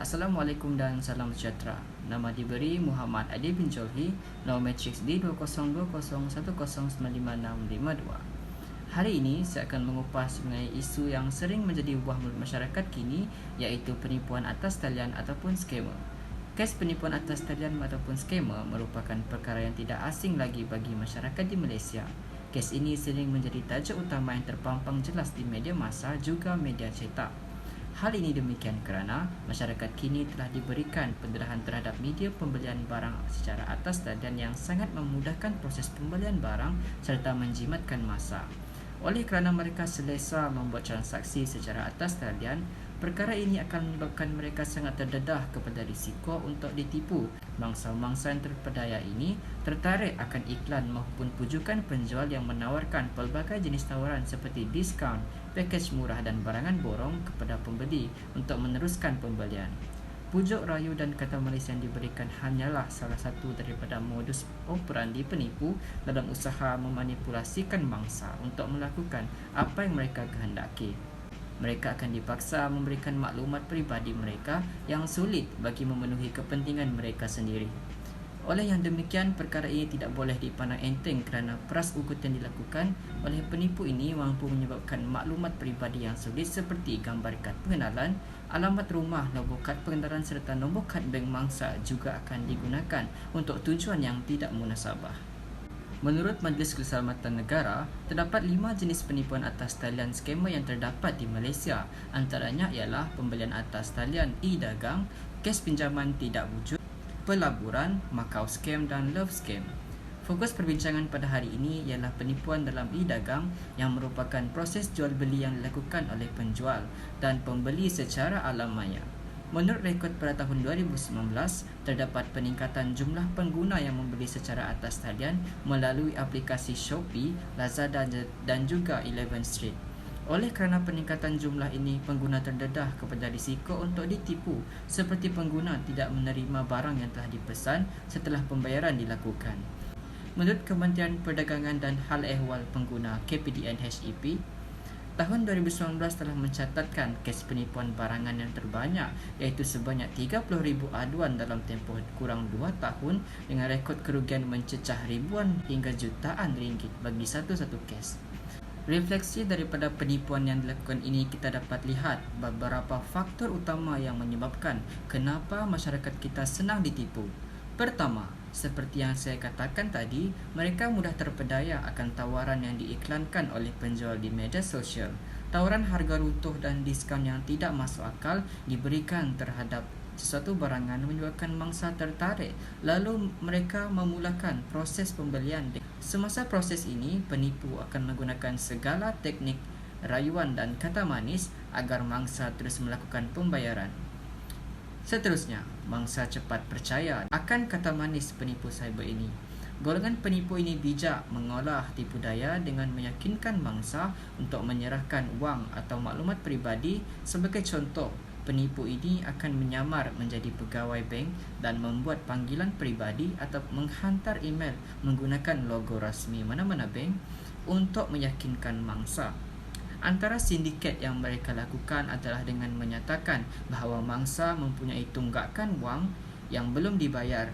Assalamualaikum dan salam sejahtera. Nama diberi Muhammad Adi bin Jolhi, nomor matriks D202010955652. Hari ini saya akan mengupas mengenai isu yang sering menjadi buah mulut masyarakat kini, iaitu penipuan atas talian ataupun skamer. Kes penipuan atas talian ataupun skamer merupakan perkara yang tidak asing lagi bagi masyarakat di Malaysia. Kes ini sering menjadi tajuk utama yang terpampang jelas di media massa juga media cetak. Hal ini demikian kerana masyarakat kini telah diberikan penderahan terhadap media pembelian barang secara atas talian yang sangat memudahkan proses pembelian barang serta menjimatkan masa. Oleh kerana mereka selesa membuat transaksi secara atas talian, perkara ini akan menyebabkan mereka sangat terdedah kepada risiko untuk ditipu. Mangsa-mangsa yang terpedaya ini tertarik akan iklan maupun pujukan penjual yang menawarkan pelbagai jenis tawaran seperti diskaun, pakej murah dan barangan borong kepada pembeli untuk meneruskan pembelian. Pujuk rayu dan kata Malaysia yang diberikan hanyalah salah satu daripada modus operandi penipu dalam usaha memanipulasikan mangsa untuk melakukan apa yang mereka kehendaki. Mereka akan dipaksa memberikan maklumat peribadi mereka yang sulit bagi memenuhi kepentingan mereka sendiri. Oleh yang demikian, perkara ini tidak boleh dipandang enteng kerana peras ukut yang dilakukan oleh penipu ini mampu menyebabkan maklumat peribadi yang sulit seperti gambar kad pengenalan, alamat rumah, nombor kad pengenalan serta nombor kad bank mangsa juga akan digunakan untuk tujuan yang tidak munasabah. Menurut Majlis Keselamatan Negara, terdapat 5 jenis penipuan atas talian skamer yang terdapat di Malaysia. Antaranya ialah pembelian atas talian e-dagang, kes pinjaman tidak wujud, pelaburan, Macau scam dan love scam. Fokus perbincangan pada hari ini ialah penipuan dalam e-dagang yang merupakan proses jual beli yang dilakukan oleh penjual dan pembeli secara alam maya. Menurut rekod pada tahun 2019, terdapat peningkatan jumlah pengguna yang membeli secara atas talian melalui aplikasi Shopee, Lazada dan juga 11 Street. Oleh kerana peningkatan jumlah ini, pengguna terdedah kepada risiko untuk ditipu seperti pengguna tidak menerima barang yang telah dipesan setelah pembayaran dilakukan. Menurut Kementerian Perdagangan dan Hal Ehwal Pengguna KPDN HEP, tahun 2019 telah mencatatkan kes penipuan barangan yang terbanyak, iaitu sebanyak 30,000 aduan dalam tempoh kurang 2 tahun dengan rekod kerugian mencecah ribuan hingga jutaan ringgit bagi satu-satu kes. Refleksi daripada penipuan yang dilakukan ini, kita dapat lihat beberapa faktor utama yang menyebabkan kenapa masyarakat kita senang ditipu. Pertama, seperti yang saya katakan tadi, mereka mudah terpedaya akan tawaran yang diiklankan oleh penjual di media sosial. Tawaran harga runtuh dan diskaun yang tidak masuk akal diberikan terhadap sesuatu barangan menyebabkan mangsa tertarik, lalu mereka memulakan proses pembelian. Semasa proses ini, penipu akan menggunakan segala teknik rayuan dan kata manis agar mangsa terus melakukan pembayaran. Seterusnya, mangsa cepat percaya akan kata manis penipu cyber ini. Golongan penipu ini bijak mengolah tipu daya dengan meyakinkan mangsa untuk menyerahkan wang atau maklumat peribadi. Sebagai contoh, penipu ini akan menyamar menjadi pegawai bank dan membuat panggilan peribadi atau menghantar email menggunakan logo rasmi mana-mana bank untuk meyakinkan mangsa. Antara sindiket yang mereka lakukan adalah dengan menyatakan bahawa mangsa mempunyai tunggakan wang yang belum dibayar.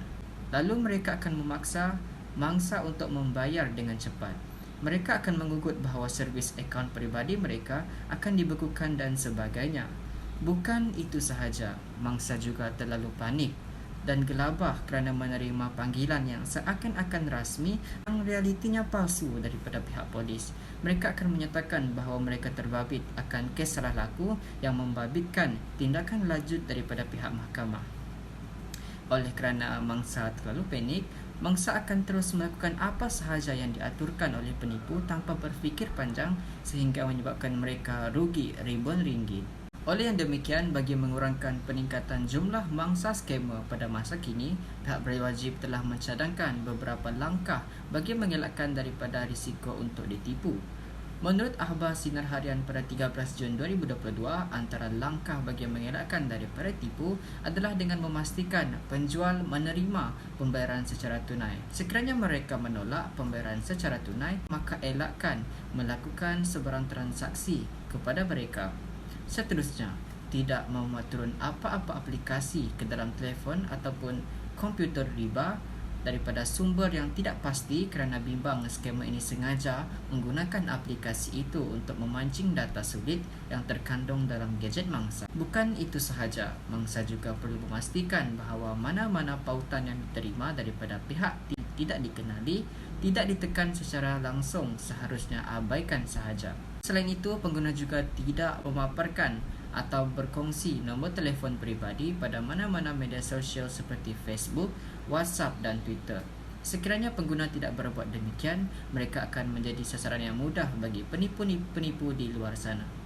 Lalu mereka akan memaksa mangsa untuk membayar dengan cepat. Mereka akan mengugut bahawa servis akaun peribadi mereka akan dibekukan dan sebagainya. Bukan itu sahaja, mangsa juga terlalu panik dan gelabah kerana menerima panggilan yang seakan-akan rasmi yang realitinya palsu daripada pihak polis. Mereka akan menyatakan bahawa mereka terbabit akan kes salah laku yang membabitkan tindakan lanjut daripada pihak mahkamah. Oleh kerana mangsa terlalu panik, mangsa akan terus melakukan apa sahaja yang diaturkan oleh penipu tanpa berfikir panjang sehingga menyebabkan mereka rugi ribuan ringgit. Oleh yang demikian, bagi mengurangkan peningkatan jumlah mangsa skamer pada masa kini, pihak berwajib telah mencadangkan beberapa langkah bagi mengelakkan daripada risiko untuk ditipu. Menurut Akhbar Sinar Harian pada 13 Jun 2022, antara langkah bagi mengelakkan daripada tipu adalah dengan memastikan penjual menerima pembayaran secara tunai. Sekiranya mereka menolak pembayaran secara tunai, maka elakkan melakukan sebarang transaksi kepada mereka. Seterusnya, tidak memuat turun apa-apa aplikasi ke dalam telefon ataupun komputer riba daripada sumber yang tidak pasti kerana bimbang skamer ini sengaja menggunakan aplikasi itu untuk memancing data sulit yang terkandung dalam gadget mangsa. Bukan itu sahaja, mangsa juga perlu memastikan bahawa mana-mana pautan yang diterima daripada pihak tidak dikenali, tidak ditekan secara langsung, seharusnya abaikan sahaja. Selain itu, pengguna juga tidak memaparkan atau berkongsi nombor telefon peribadi pada mana-mana media sosial seperti Facebook, WhatsApp dan Twitter. Sekiranya pengguna tidak berbuat demikian, mereka akan menjadi sasaran yang mudah bagi penipu-penipu di luar sana.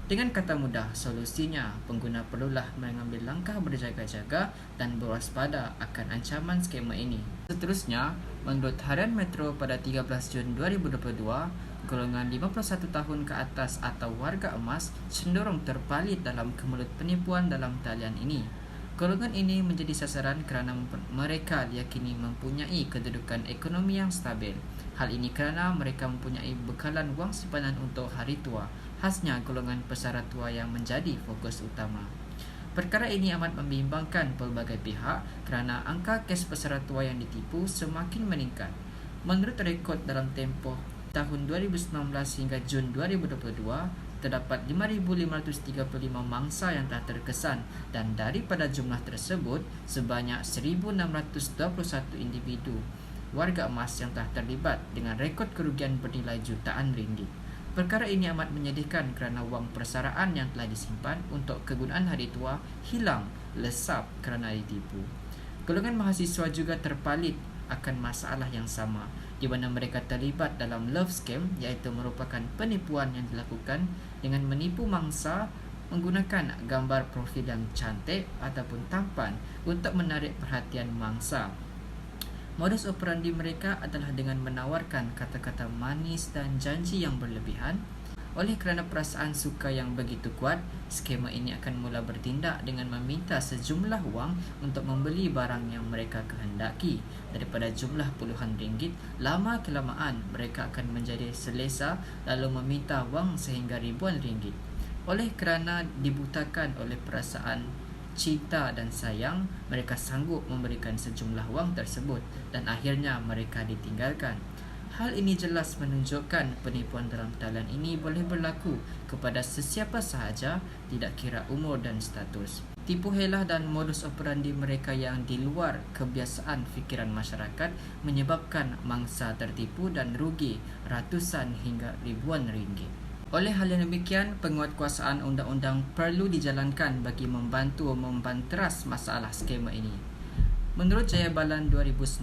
Dengan kata mudah, solusinya pengguna perlulah mengambil langkah berjaga-jaga dan berwaspada akan ancaman skema ini. Seterusnya, menurut Harian Metro pada 13 Jun 2022, golongan 51 tahun ke atas atau warga emas cenderung terpalit dalam kemelut penipuan dalam talian ini. Golongan ini menjadi sasaran kerana mereka diyakini mempunyai kedudukan ekonomi yang stabil. Hal ini kerana mereka mempunyai bekalan wang simpanan untuk hari tua. Khasnya golongan pesara tua yang menjadi fokus utama. Perkara ini amat membimbangkan pelbagai pihak kerana angka kes pesara tua yang ditipu semakin meningkat. Menurut rekod dalam tempoh tahun 2019 hingga Jun 2022, terdapat 5,535 mangsa yang telah terkesan dan daripada jumlah tersebut, sebanyak 1,621 individu warga emas yang telah terlibat dengan rekod kerugian bernilai jutaan ringgit. Perkara ini amat menyedihkan kerana wang persaraan yang telah disimpan untuk kegunaan hari tua hilang lesap kerana ditipu. Golongan mahasiswa juga terpalit akan masalah yang sama, di mana mereka terlibat dalam love scam, iaitu merupakan penipuan yang dilakukan dengan menipu mangsa menggunakan gambar profil yang cantik ataupun tampan untuk menarik perhatian mangsa. Modus operandi mereka adalah dengan menawarkan kata-kata manis dan janji yang berlebihan. Oleh kerana perasaan suka yang begitu kuat, skema ini akan mula bertindak dengan meminta sejumlah wang untuk membeli barang yang mereka kehendaki. Daripada jumlah puluhan ringgit, lama-kelamaan mereka akan menjadi selesa lalu meminta wang sehingga ribuan ringgit. Oleh kerana dibutakan oleh perasaan cinta dan sayang, mereka sanggup memberikan sejumlah wang tersebut dan akhirnya mereka ditinggalkan. Hal ini jelas menunjukkan penipuan dalam talian ini boleh berlaku kepada sesiapa sahaja, tidak kira umur dan status. Tipu helah dan modus operandi mereka yang di luar kebiasaan fikiran masyarakat menyebabkan mangsa tertipu dan rugi ratusan hingga ribuan ringgit. Oleh hal yang demikian, penguatkuasaan undang-undang perlu dijalankan bagi membantu membanteras masalah skema ini. Menurut Jayabalan 2019,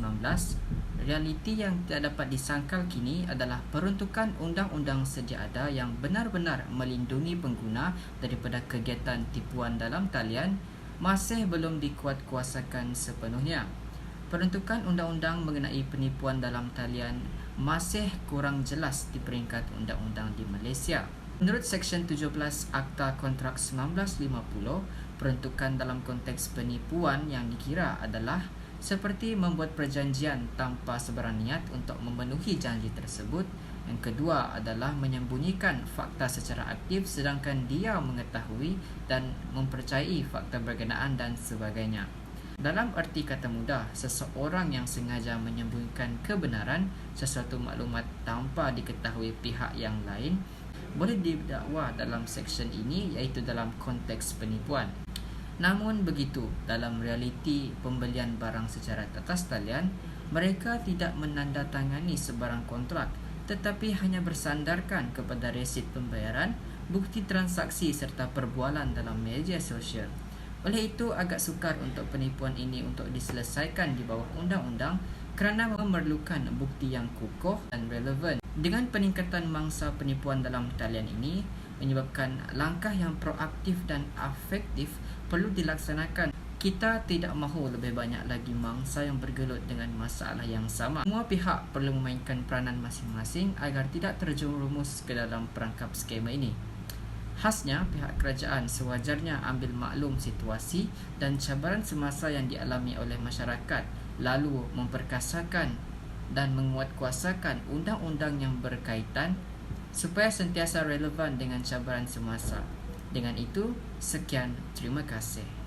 realiti yang tidak dapat disangkal kini adalah peruntukan undang-undang sedia ada yang benar-benar melindungi pengguna daripada kegiatan tipuan dalam talian masih belum dikuatkuasakan sepenuhnya. Peruntukan undang-undang mengenai penipuan dalam talian masih kurang jelas di peringkat undang-undang di Malaysia. Menurut Seksyen 17 Akta Kontrak 1950, peruntukan dalam konteks penipuan yang dikira adalah seperti membuat perjanjian tanpa sebarang niat untuk memenuhi janji tersebut. Yang kedua adalah menyembunyikan fakta secara aktif sedangkan dia mengetahui dan mempercayai fakta berkenaan dan sebagainya. Dalam erti kata mudah, seseorang yang sengaja menyembunyikan kebenaran sesuatu maklumat tanpa diketahui pihak yang lain boleh didakwa dalam seksyen ini, iaitu dalam konteks penipuan. Namun begitu, dalam realiti pembelian barang secara atas talian, mereka tidak menandatangani sebarang kontrak tetapi hanya bersandarkan kepada resit pembayaran, bukti transaksi serta perbualan dalam media sosial. Oleh itu, agak sukar untuk penipuan ini untuk diselesaikan di bawah undang-undang kerana memerlukan bukti yang kukuh dan relevan. Dengan peningkatan mangsa penipuan dalam talian ini, menyebabkan langkah yang proaktif dan efektif perlu dilaksanakan. Kita tidak mahu lebih banyak lagi mangsa yang bergelut dengan masalah yang sama. Semua pihak perlu memainkan peranan masing-masing agar tidak terjerumus ke dalam perangkap skema ini. Khasnya, pihak kerajaan sewajarnya ambil maklum situasi dan cabaran semasa yang dialami oleh masyarakat, lalu memperkasakan dan menguatkuasakan undang-undang yang berkaitan supaya sentiasa relevan dengan cabaran semasa. Dengan itu, sekian, terima kasih.